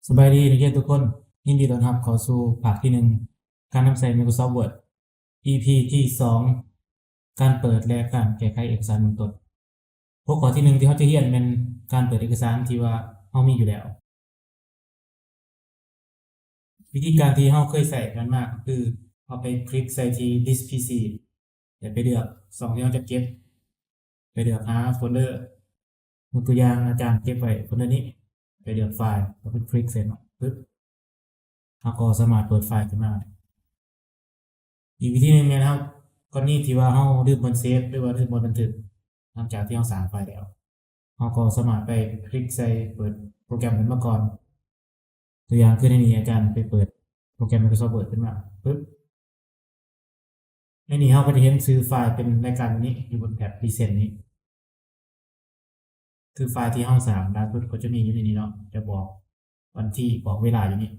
สบายดีนักเรียนทุกคนยินดีต้อนรับเข้าสู่ภาคที่1การนำใช้ Microsoft Word EP ที่2การเปิดและการแก้ไขเอกสารเบื้องต้นหัวข้อที่1ที่เราจะเรียนเป็นการเปิดเอกสารที่ว่าเรามีอยู่แล้ววิธีการที่เราเคยใช้กันมากคือเอาไปคลิกใส่ที่ This PC เดี๋ยวไปเลือก2ที่เราจะเก็บไปเลือกหาโฟลเดอร์ตัวอย่างอาจารย์เก็บไว้โฟลเดอร์นี้ไปเลือกไฟล์แล้วไปคลิกเซ็นปึ๊บเราก็สามารถเปิดไฟล์ขึ้นมาอีกวิธีหนึ่งนะครับกรณีที่ว่าเราลืมบนเซฟหรือว่าลืมบนบันทึกหลังจากที่เราสร้างไฟล์แล้วเราก็สามารถไปคลิกใส่เปิดโปรแกรมขึ้นมาก่อนตัวอย่างคือในนี้อาจารย์ไปเปิดโปรแกรม Microsoft Word ขึ้นมาปึ๊บในนี้เราก็จะเห็นซื้อไฟล์เป็นรายการนี้อยู่บนแท็บ Recent นี้คือไฟล์ที่เราสร้างล่าสุดก็จะมีอยู่ในนี้เนาะจะบอกวันที่บอกเวลาอยู่นี้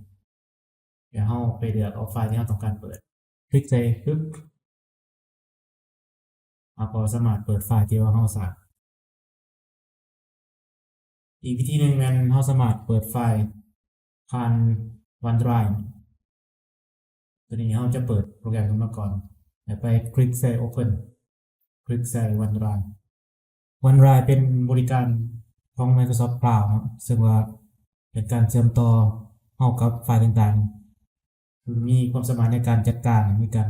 เดี๋ยวเราไปเลือกเอาไฟล์ที่เราต้องการเปิดคลิกใส่ปึ๊บเราก็สามารถเปิดไฟล์ที่ว่าเราสร้างอีกวิธีหนึ่งเป็นเราสามารถเปิดไฟล์ผ่าน OneDrive ตัวนี้เราจะเปิดโปรแกรมขึ้นมาก่อนแล้วไปคลิกใส่ Open คลิกใส่ OneDrive เป็นบริการของ Microsoft Cloud นะซึ่งว่าเป็นการเชื่อมต่อเข้ากับไฟล์ต่างๆมีความสามารถในการจัดการมีการ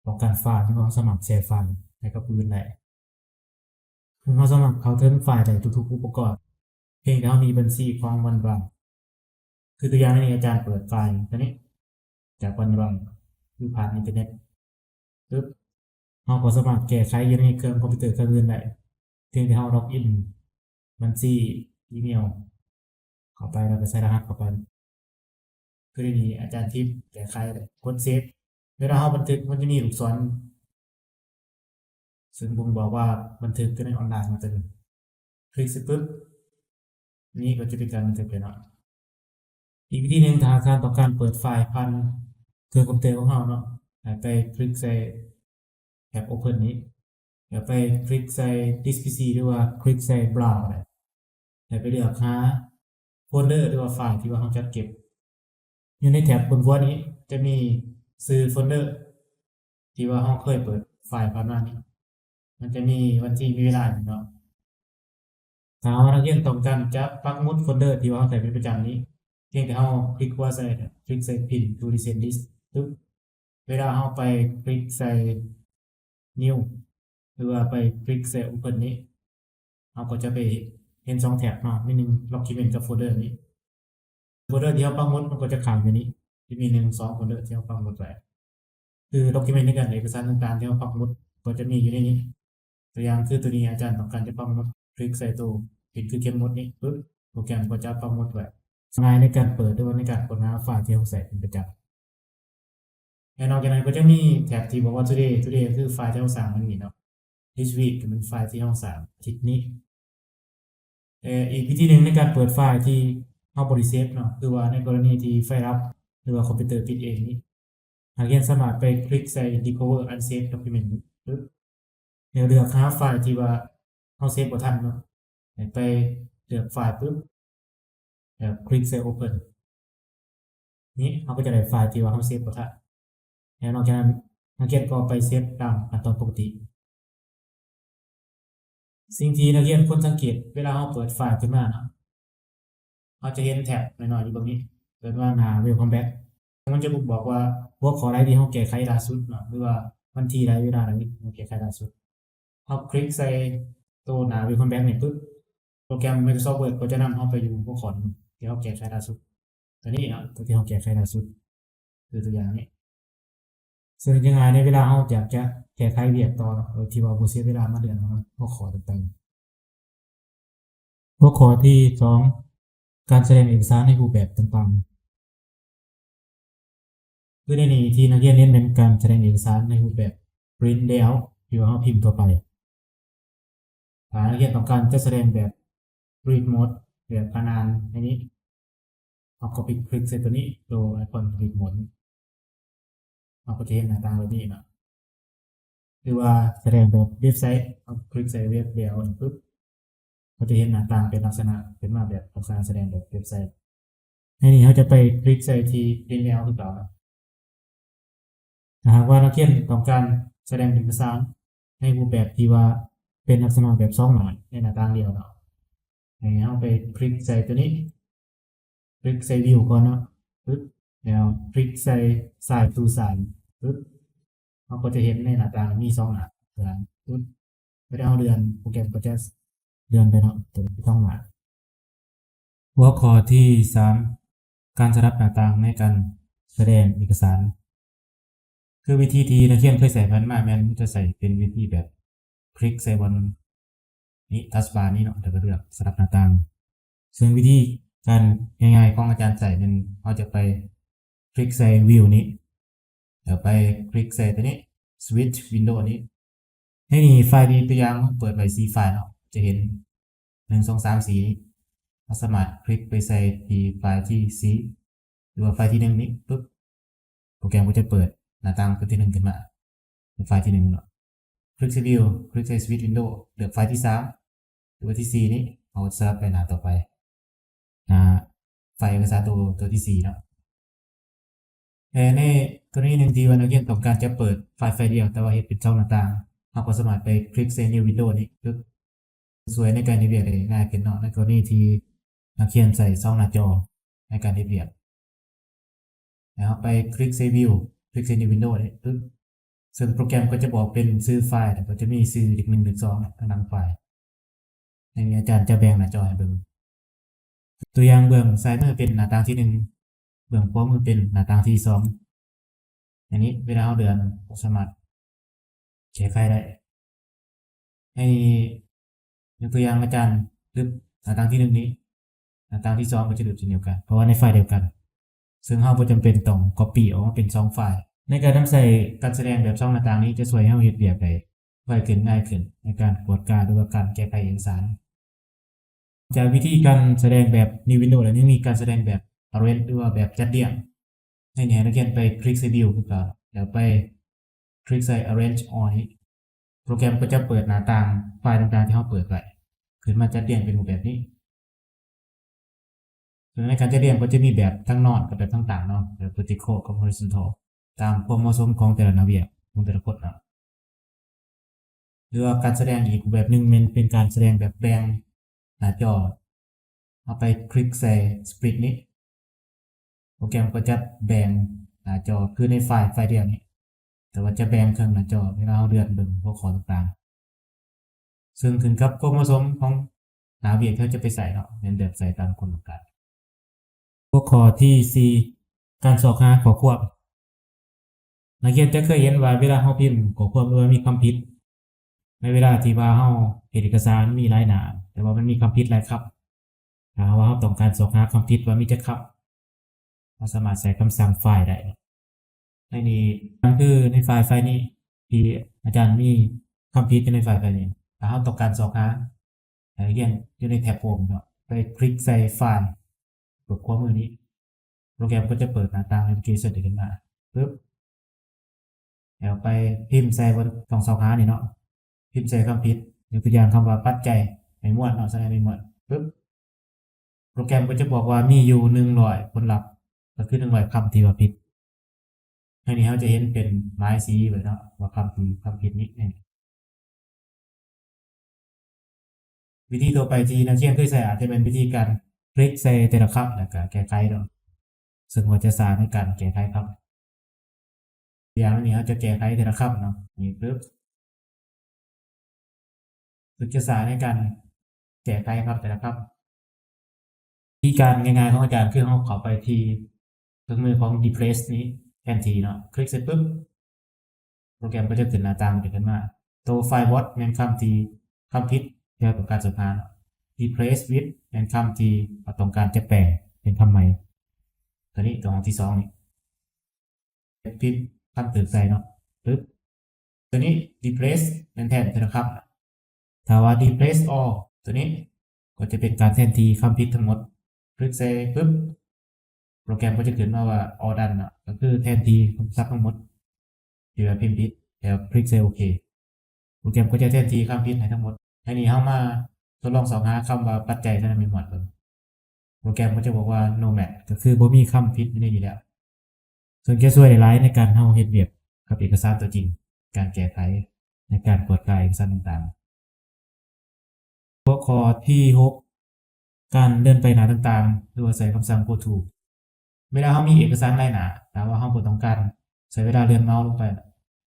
ป้องกันไฟล์ที่เราสามารถแชร์ไฟล์ให้กับผู้อื่นได้เราสามารถเข้าถึงไฟล์ได้ทุกๆอุปกรณ์เพียงแต่เรามีบัญชีของ OneDrive คือตัวอย่างนี้อาจารย์เปิดไฟล์ตัวนี้จาก OneDrive คือผ่านอินเทอร์เน็ตปึ๊บเราก็สามารถแก้ไขอยู่ในเครื่องคอมพิวเตอร์เครื่องอื่นได้เพียงแต่เราล็อกอินบัญชีอีเมลเข้าไปแล้วก็ใส่รหัสเข้าไปคือในนี้อาจารย์ทิปแก้ไขเลยกดเซฟเวลาเราบันทึกมันจะมีลูกศรซึ่งผมบอกว่าบันทึกก็ในออนไลน์มาตัวนึงคลิกปุ๊บนี่ก็จะเป็นการบันทึกไปเนาะอีกวิธีหนึ่งถ้าการต้องการเปิดไฟล์ผ่านเครื่องคอมพิวเตอร์ของเราเนาะไปคลิกใส่แท็บ Open นี้เดี๋ยวไปคลิกใส่ This PC หรือว่าคลิกใส่ Browse อะไรไปเลือกหาโฟลเดอร์หรือว่าไฟล์ที่ว่าเราจัดเก็บอยู่ในแท็บบนหัวนี้จะมีซื้อโฟลเดอร์ที่ว่าเราเคยเปิดไฟล์ผ่านมานี้มันจะมีวันที่มีเวลาอยู่เนาะถ้าเราเรียนต้องการจะปักหมุดโฟลเดอร์ที่ว่าเราใส่เป็นประจำนี้เพียงแต่เราคลิกว่าใส่คลิกใส่ Pin to Recent List ปึ๊บเวลาเราไปคลิกใส่ New หรือว่าไปคลิกใส่ Open นี้เราก็จะไปเห็น2แท็บเนาะมี1 Document กับโฟลเดอร์นี้โฟลเดอร์ที่เราปักหมุดมันก็จะขังอยู่นี้จะมี1 2โฟลเดอร์ที่เราปักหมุดไว้คือ Document ในการเอกสารต่างๆที่เราปักหมุดก็จะมีอยู่ในนี้ตัวอย่างคือตัวนี้อาจารย์ต้องการจะปักหมุดคลิกใส่ตัวปิดคือเขียนหมุดนี้ปึ๊บโปรแกรมก็จะปักหมุดไว้ง่ายในการเปิดด้วยในการค้นหาไฟล์ที่เราใส่เป็นประจำและนอกจากนั้นก็จะมีแท็บที่บอกว่า today คือไฟล์ที่เราสร้างมันนี่เนาะ this week เป็นไฟล์ที่เราสร้างอาทิตย์นี้อีกวิธีหนึ่งในการเปิดไฟล์ที่เราบริเซฟเนาะคือว่าในกรณีที่ไฟล์รับหรือว่าคอมพิวเตอร์ติดเองนี้นักเรียนสามารถไปคลิกใส่ recover unsaved document ปึ๊บเลือกหาไฟล์ที่ว่าเราเซฟบ่ทันเนาะไปเลือกไฟล์ปึ๊บคลิกใส่ open นี้เราก็จะได้ไฟล์ที่ว่าเราเซฟบ่ทันแล้วนอกจากนั้นนักเรียนก็ไปเซฟตามขั้นตอนปกติสิ่งที่นักเรียนควรสังเกตเวลาเราเปิดไฟล์ขึ้นมาเนาะเราจะเห็นแท็บน้อยๆอยู่ตรงนี้เกิดว่าหน้า Welcome Back มันจะบอกว่าหัวข้อใดที่เราแก้ไขล่าสุดเนาะหรือว่าวันที่ใดเวลาใดเราแก้ไขล่าสุดเราคลิกใส่ตัวหน้า Welcome Back นี่ปึ๊บโปรแกรม Microsoft Word ก็จะนำเราไปอยู่หัวข้อที่เราแก้ไขล่าสุดตัวนี้เนาะตัวที่เราแก้ไขล่าสุดคือตัวอย่างนี้ซึ่งยังไงในเวลาเราอยากจะแก้ไขเรียกต่อโดยที่ว่าบ่เสียเวลามาเรียนหัวข้อต่างๆหัวข้อที่2การแสดงเอกสารในรูปแบบต่างๆคือในนี้ที่นักเรียนเน้นเป็นการแสดงเอกสารในรูปแบบ print layout ที่ว่าเราพิมพ์ตัวไปถ้านักเรียนต้องการจะแสดงแบบ read mode แบบขนาดนี้เราก็คลิกใส่ตัวนี้ตัวไอคอน read mode เราก็จะเห็นหน้าตาแบบนี้นะหรือว่าแสดงแบบเว็บไซต์เราคลิกใส่เว็บเดียวปึ๊บเราจะเห็นหน้าตาเป็นลักษณะเป็นมาแบบลักษณะแสดงแบบเว็บไซต์ ในนี้เขาจะไปคลิกใส่ที่ print layout คือเก่าครับถ้าหากว่านักเรียนต้องการแสดงเอกสารในรูปแบบที่ว่าเป็นลักษณะแบบ2หน้าในหน้าต่างเดียวเนาะให้เราไปคลิกใส่ตัวนี้คลิกใส่ view ก่อนเนาะปึ๊บแล้วคลิกใส่ side to side ปึ๊บเราก็จะเห็นในหน้าต่างมี2หน้าเท่านั้นปึ๊บไม่ได้เอาเดือนโปรแกรมก็จะเดือนไปเนาะตัวที่2หน้าหัวข้อที่3การสลับหน้าต่างในการแสดงเอกสารคือวิธีที่นักเรียนเคยใส่มันมาแม่นจะใส่เป็นวิธีแบบคลิกใส่บนนี้ทัชบาร์นี้เนาะแล้วก็เลือกสลับหน้าต่างซึ่งวิธีการง่ายๆของอาจารย์ใส่เป็นเราจะไปคลิกใส่วิวนี้เดี๋ยวไปคลิกใส่ตัวนี้ switch window นี้ให้นี่ไฟล์นี้ตัวอย่างเปิดไว้4ไฟล์เนาะจะเห็น1 2 3 4นี้เราสามารถคลิกไปใส่ที่ไฟล์ที่ 4หรือว่าไฟล์ที่1นี้ปุ๊บโปรแกรมก็จะเปิดหน้าต่างตัวที่1ขึ้นมาเป็นไฟล์ที่1เนาะคลิกใส่ view คลิกใส่ switch window เลือกไฟล์ที่3หรือว่าที่4นี้เอาสลับไปหน้าต่อไปไฟล์เอกสารตัวที่4เนาะแต่ในกรณีหนึ่งที่ว่านักเรียนต้องการจะเปิดไฟล์เดียวแต่ว่าเห็นเป็นช่องหน้าต่างเราก็สามารถไปคลิกใส่ new window นี้ปึ๊บสวยในการเรียนได้ง่ายขึ้นเนาะในกรณีที่นักเรียนใส่ช่องหน้าจอในการเรียนนะครับไปคลิกใส่ view คลิกใส่ new window นี้ปึ๊บซึ่งโปรแกรมก็จะบอกเป็นชื่อไฟล์แต่ก็จะมีชื่ออีก1 1 2ทางหลังไฟล์ในนี้อาจารย์จะแบ่งหน้าจอให้เบิ่งตัวอย่างเบื้องซ้ายมือเป็นหน้าต่างที่1เบื้องขวามือเป็นหน้าต่างที่2อันนี้เวลาเราเดือนสามารถแก้ไขได้ให้ยกตัวอย่างอาจารย์ลึกหน้าต่างที่1นี้หน้าต่างที่2ก็จะลึกเช่นเดียวกันเพราะว่าในไฟล์เดียวกันซึ่งเราบ่จำเป็นต้อง copy ออกมาเป็น2ไฟล์ในการนำใส่การแสดงแบบ2หน้าต่างนี้จะช่วยให้เราเฮ็ดเวียกได้ไวขึ้นง่ายขึ้นในการตรวจการหรือว่าการแก้ไขเอกสารจากวิธีการแสดงแบบ New Windows แล้วยังมีการแสดงแบบ Arrange หรือว่าแบบจัดเรียงให้นักเรียนไปคลิกใส่ View คือเก่าแล้วไปคลิกใส่ Arrange All นี้โปรแกรมก็จะเปิดหน้าต่างไฟล์ต่างๆที่เราเปิดไว้ขึ้นมาจัดเรียงเป็นรูปแบบนี้ส่วนในการจัดเรียงก็จะมีแบบทั้งนอนกับแบบทั้งต่างเนาะแบบ vertical กับ horizontal ตามความเหมาะสมของแต่ละนักเรียนของแต่ละคนเนาะหรือว่าการแสดงอีกแบบหนึ่งมันเป็นการแสดงแบบแบ่งหน้าจอเอาไปคลิกใส่ split นี้โปรแกรมก็จะแบ่งหน้าจอคือในไฟล์เดียวนี้แต่ว่าจะแบ่งเครื่องหน้าจอเวลาเราเลื่อนเบิ่งหัวข้อต่างๆซึ่งขึ้นกับความเหมาะสมของนักเรียนที่จะไปใส่เนาะเป็นแบบใส่ตามคนต้องการหัวข้อที่ 4การสอบหาข้อควบนักเรียนจะเคยเห็นว่าเวลาเราพิมพ์ข้อควบหรือว่ามีคำผิดในเวลาที่ว่าเราเอกสารมีหลายหน้าแต่ว่ามันมีคำผิดหลายคำถ้าว่าเราต้องการสอบหาคำผิดว่ามีจักคำเราสามารถใส่คำสั่งไฟล์ได้ในนี้มันคือในไฟล์นี้ที่อาจารย์มีคำผิดในไฟล์นี้ถ้าเราต้องการสอบหานักเรียนอยู่ในแท็บโฮมเนาะไปคลิกใส่ไฟล์กดขวามือนี้โปรแกรมก็จะเปิดหน้าต่างแอปพลิเคชันขึ้นมาปึ๊บแล้วไปพิมพ์ใส่บนกล่องสอบหานี่เนาะพิมพ์ใส่คำผิดยกตัวอย่างคำว่าปัจจัยไม่ม้วนเนาะแสดงไม่ม้วนปึ๊บโปรแกรมก็จะบอกว่ามีอยู่100ผลลัพธ์ก็คือ100คำที่ว่าผิดอันนี้เราจะเห็นเป็นไม้สีไว้เนาะว่าคำผิดนี้วิธีต่อไปที่นักเรียนเคยใช้อาจจะเป็นวิธีการคลิกใส่แต่ละคำแล้วก็แก้ไขเนาะซึ่งว่าจะสานในการแก้ไขคำอย่างนี้เราจะแก้ไขแต่ละคำเนาะนี่ปึ๊บศึกษาในการแก้ไขครับแต่ละครับวิธีการง่ายๆของอาจารย์คือเขาเข้าไปที่เครื่องมือของ Depress นี้แทนทีเนาะคลิกเสร็จปุ๊บโปรแกรมก็จะขึ้นหน้าต่างขึ้นมาตัวไฟล์ what เป็นคำที่คำผิดที่เราต้องการจะพาน Depress with เป็นคำที่เราต้องการจะแปลเป็นคำใหม่ตัวนี้ตัวที่2นี่พิมพ์คำตื่นใจเนาะปึ๊บตัวนี้ Depress เป็นแทนนะครับถ้าว่า Depress all ตัวนี้ก็จะเป็นการแทนที่คำผิดทั้งหมดคลิกใส่ปุ๊บโปรแกรมก็จะขึ้นมาว่า all done ก็คือแทนที่คำศัพท์ทั้งหมดที่เราพิมพ์ผิดแล้วคลิกใส่โอเคโปรแกรมก็จะแทนที่คำผิดให้ทั้งหมดอันนี้เข้ามาทดลองสอบหาคำว่าปัจจัยเท่านั้นมีหมดเลย โปรแกรมก็จะบอกว่า no match ก็คือบ่มีคำผิดอยู่ในนี้แล้วส่วนจะช่วยหลายในการเฮาเฮ็ดเวียกกับเอกสารตัวจริงการแก้ไขในการตรวจกายเอกสารต่างๆหัวข้อที่6การเลื่อนไปหน้าต่างๆหรือว่าใช้คำสั่ง go to เวลาเรามีเอกสารหลายหน้าแต่ว่าเราบ่ต้องการใช้เวลาเลื่อนเมาส์ลงไป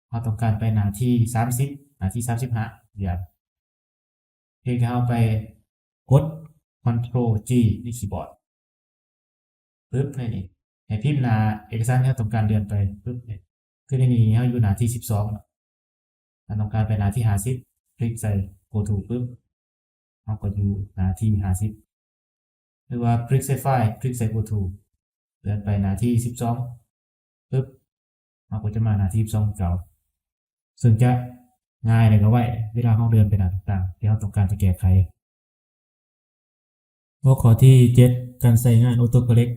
เราต้องการไปหน้าที่30หน้าที่35อย่างเพียงแค่เราไปกด Ctrl G ที่คีย์บอร์ดปึ๊บในนี้ให้พิมพ์หน้าเอกสารที่เราต้องการเลื่อนไปปึ๊บเนี่ยคือในนี้เราอยู่หน้าที่12เราต้องการไปหน้าที่50คลิกใส่ go to ปึ๊บเราก็อยู่หน้าที่50หรือว่าคลิกใส่ไฟล์คลิกใส่ go to เลื่อนไปหน้าที่12ปึ๊บเราก็จะมาหน้าที่12เก่าซึ่งจะง่ายเลยก็ไว้เวลาเราเลื่อนไปหน้าต่างๆที่เราต้องการจะแก้ไขหัวข้อที่7การใช้งาน autocorrect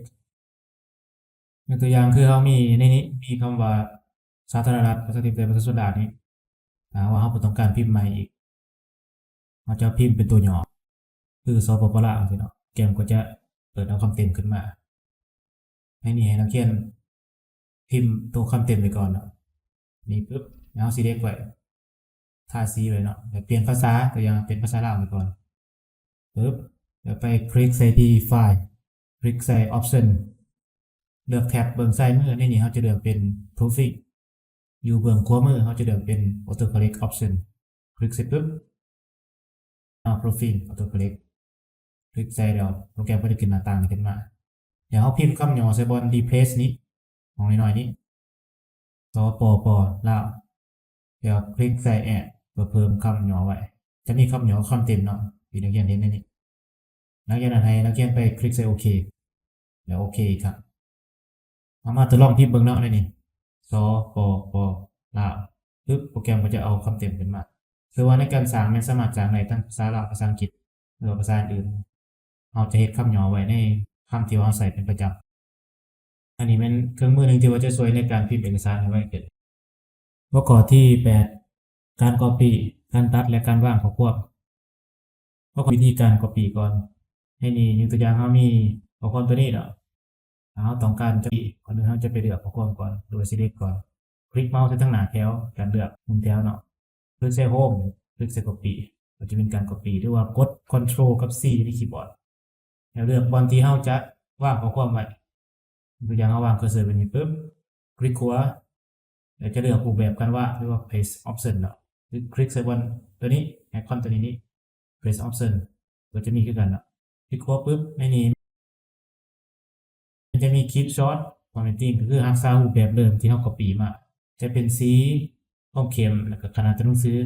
ตัวอย่างคือเรามีในนี้มีคำว่าสาธารณรัฐประชาธิปไตยประชาชนลาวนี้ว่าเราต้องการพิมพ์ใหม่อีกเราจะพิมพ์เป็นตัวย่อคือสปปลาวสิเนาะเกมก็จะเปิดเอาคำเต็มขึ้นมาให้นี่ให้นักเขียนพิมพ์ตัวคำเต็มไปก่อนเนาะนี่ปึ๊บแล้วซีเล็กไว้ทาสีไว้เนาะเปลี่ยนภาษาตัวอย่างเป็นภาษาลาวไปก่อนปึ๊บเดี๋ยวไปคลิกใส่ที่ไฟล์คลิกใส่ option เลือกแท็บเบื้องซ้ายมือในนี้เราจะเลือกเป็น proofing อยู่เบื้องขวามือเราจะเลือกเป็น autocorrect option คลิกเสร็จปุ๊บproofing autocorrect คลิกใส่เดี๋ยวโปรแกรมก็จะขึ้นหน้าต่างขึ้นมาเดี๋ยวเราพิมพ์คำย่อใส่บน replace นี้ของน้อยๆนี้สปปลาวเดี๋ยวคลิกใส่ add เพื่อเพิ่มคำย่อไว้จะมีคำย่อคำเต็มเนาะที่นักเรียนเห็นในนี้นักเรียนให้นักเรียนไปคลิกใส่โอเคเดี๋ยวโอเคครับมาทดลองพิมพ์เบิ่งเนาะในนี้สปปลาวปึ๊บโปรแกรมก็จะเอาคำเต็มขึ้นมาคือว่าในการสร้างมันสามารถสร้างได้ทั้งภาษาลาวภาษาอังกฤษหรือภาษาอื่นเราจะเฮ็ดคำย่อไว้ในคำที่เราใส่เป็นประจำอันนี้เป็นเครื่องมือหนึ่งที่ว่าจะช่วยในการพิมพ์เอกสารไว้เกิดหัวข้อที่8การ copy การตัดและการวางข้อความวิธีการ copy ก่อนให้นี่ยกตัวอย่างเรามีข้อความตัวนี้เนาะเราต้องการจะก่อนอื่นเราจะไปเลือกข้อความก่อนโดย select ก่อนคลิกเมาส์ที่ทั้งหน้าแถวการเลือกมุมแถวเนาะคลิกใส่ home คลิกใส่ copy ก็จะเป็นการ copy หรือว่ากด Ctrl กับ C ที่คีย์บอร์ดแล้วเลือกบนที่เราจะวางข้อความไว้ตัวอย่างเราวางเคอร์เซอร์ไปนี้ปุ๊บคลิกขวาแล้วจะเลือกรูปแบบการวางเรียกว่า paste option เนาะคลิกใส่บนตัวนี้ไอคอนตัวนี้ paste option ก็จะมีขึ้นกันเนาะคลิกขวาปุ๊บในนี้มันจะมี keep short formatting ก็คือรักษารูปแบบเดิมที่เรา copy มาจะเป็นสีห้องเข้มแล้วก็ขนาดตัวหนังสือ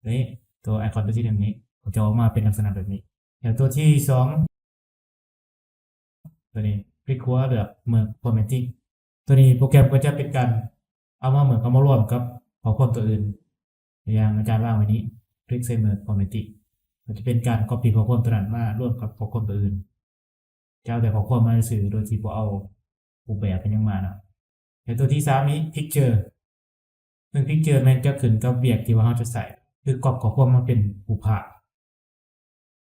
นี่ตัวไอคอนตัวที่หนึ่งนี้จะออกมาเป็นลักษณะแบบนี้แล้วตัวที่2ตัวนี้คลิกขวาเลือกเมือง formatting ตัวนี้โปรแกรมก็จะเป็นการเอามารวมกับข้อความตัวอื่นอย่างอาจารย์ว่างไว้นี้คลิกใส่เมือง formatting ก็จะเป็นการ copy ข้อความตัวนั้นมาร่วมกับข้อความตัวอื่นจะเอาแต่ข้อความมาสื่อโดยที่บ่เอารูปแบบเป็นยังมานะแล้วตัวที่3นี้ picture ซึ่ง picture มันจะขึ้นกับเวียกที่ว่าเราจะใส่คือกรอบข้อความมาเป็นรูปภาพ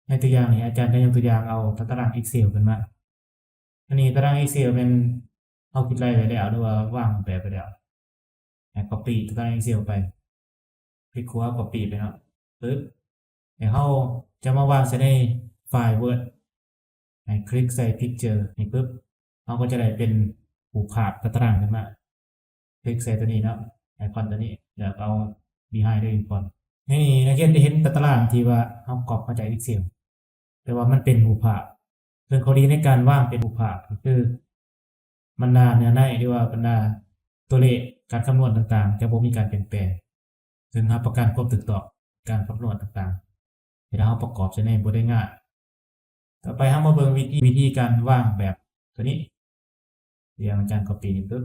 ในตัวอย่างนี้อาจารย์ได้ยกตัวอย่างเอาตาราง Excel ขึ้นมาอันนี้ตาราง Excel เป็นเอาคิดไล่ไปแล้วหรือว่าว่างแบบไปแล้วให้ copy ตาราง Excel ไปคลิกขวา copy ไปเนาะปึ๊บเดี๋ยวเราจะมาวางใส่ในไฟล์ Word ให้คลิกใส่ Picture นี่ปึ๊บเราก็จะได้เป็นรูปภาพตารางขึ้นมาคลิกใส่ตัวนี้เนาะไอคอนตัวนี้เดี๋ยวเอา behind ด้วยก่อนนี่นักเรียนได้เห็นตารางที่ว่าเราก๊อปมาจาก Excel แต่ว่ามันเป็นรูปภาพซึ่งข้อดีในการวางเป็นรูปภาพก็คือบรรดาเนื้อในหรือว่าบรรดาตัวเลขการคำนวณต่างๆจะบ่มีการเปลี่ยนแปลงซึ่งรับประกันความถูกต้องการคำนวณต่างๆให้เราประกอบใช้ในบทได้ง่ายต่อไปเรามาเบิ่งวิธีการวางแบบตัวนี้เดี๋ยวอาจารย์ copy นี่ปึ๊บ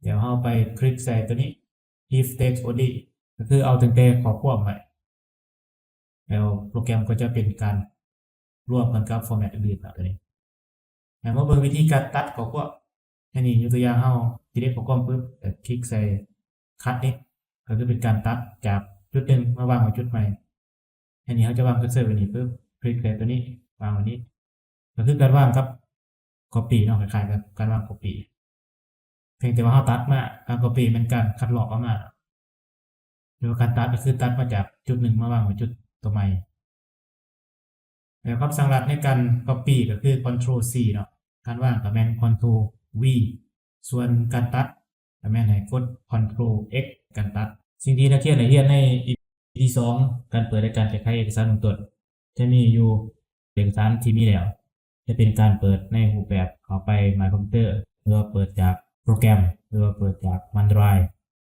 เดี๋ยวเราไปคลิกใส่ตัวนี้ if text only ก็คือเอาตั้งแต่ข้อความไว้แล้วโปรแกรมก็จะเป็นการร่วมกันกับ format อื่นๆแบบนี้แล้วมาเบิ่งวิธีการตัดข้อความอันนี้ยกตัวอย่างเราที่ได้ข้อความปึ๊บคลิกใส่คัดนี้ก็คือเป็นการตัดจากจุดหนึ่งมาวางไว้จุดใหม่อันนี้เขาจะวางเคอร์เซอร์ไว้นี่ปึ๊บคลิกใส่ตัวนี้วางไว้นี้ ก็คือการวางกับ copy เนาะคล้ายๆกับการวาง copy เพียงแต่ว่าเราตัดมาการ copy มันการคัดลอกออกมาหรือว่าการตัดก็คือตัดมาจากจุดหนึ่งมาวางไว้จุดตัวใหม่แล้วคำสั่งลัดในการ copy ก็คือ Ctrl C เนาะการวางก็แม่น Ctrl V ส่วนการตัดก็แม่นให้กด Ctrl X การตัดสิ่งที่นักเรียนได้เรียนใน EP ที่2การเปิดและการแก้ไขเอกสารเบื้องต้นจะมีอยู่เอกสารที่มีแล้วจะเป็นการเปิดในรูปแบบเข้าไป My Computer หรือว่าเปิดจากโปรแกรมหรือว่าเปิดจาก OneDrive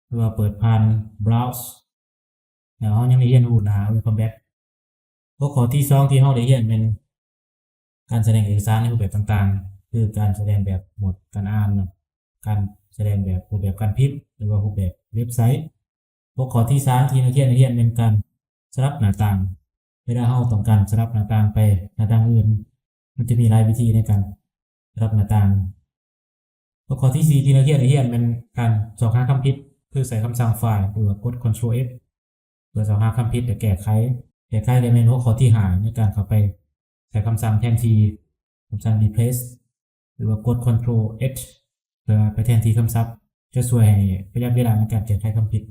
หรือว่าเปิดผ่าน Browse แล้วเรายังได้เรียนรู้หน้า Welcome Back หัวข้อที่2ที่เราได้เรียนเป็นการแสดงเอกสารในรูปแบบต่างๆคือการแสดงแบบโหมดการอ่านการแสดงแบบรูปแบบการพิมพ์หรือว่ารูปแบบเว็บไซต์หัวข้อที่3ที่นักเรียนได้เรียนเป็นการสลับหน้าต่างเวลาเราต้องการสลับหน้าต่างไปหน้าต่างอื่นมันจะมีหลายวิธีในการสลับหน้าต่างหัวข้อที่4ที่นักเรียนได้เรียนเป็นการสอบหาคำผิดคือใส่คำสั่งไฟล์หรือว่ากด Ctrl F เพื่อสอบหาคำผิดและแก้ไขได้เป็นหัวข้อที่5ในการเข้าไปใส่คำสั่งแทนที่คำสั่ง replace หรือว่ากด Ctrl H เพื่อไปแทนที่คำศัพท์จะช่วยให้ประหยัดเวลาในการแก้ไขคำผิด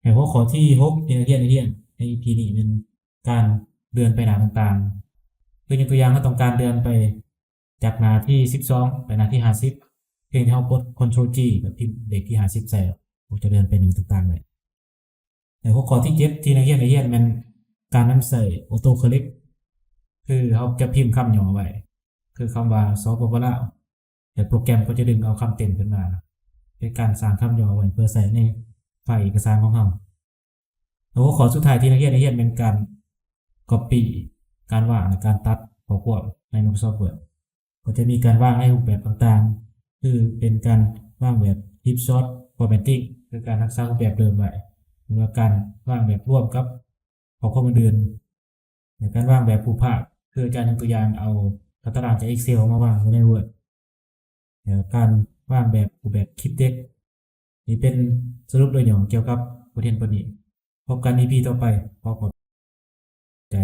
ในหัวข้อที่6ที่นักเรียนได้เรียนใน EP นี้เป็นการเดินไปหน้าต่างๆคือตัวอย่างเราต้องการเดินไปจากหน้าที่12ไปหน้าที่50เพียงที่เรากด Ctrl G แบบพิมพ์เลขที่50ใส่เราจะเดินไปหนึ่งต่างๆเลยในหัวข้อที่7ที่นักเรียนได้เรียนมันการนำใส่ Auto Correct คือเราจะพิมพ์คำย่อไว้คือคำว่าสปปลาวแต่โปรแกรมก็จะดึงเอาคำเต็มขึ้นมาเป็นการสร้างคำย่อไว้เพื่อใส่ในไฟล์เอกสารของเราแล้วหัวข้อสุดท้ายที่นักเรียนได้เรียนเป็นการ Copy การวางและการตัดข้อความใน Microsoft Word ก็จะมีการวางในรูปแบบต่างๆคือเป็นการวางแบบ Flipchart Formatting คือการรักษารูปแบบเดิมไว้หรือว่าการวางแบบร่วมกับข้อความอื่นๆในการวางแบบผู้ภาคคืออาจารย์ยกตัวอย่างเอาตารางจาก Excel มาวางไว้ใน Word แล้วการวางแบบรูปแบบคลิปเด็กนี่เป็นสรุปโดยย่อเกี่ยวกับบทเรียนนี้พบกัน EP ต่อไปขอบคุณใจ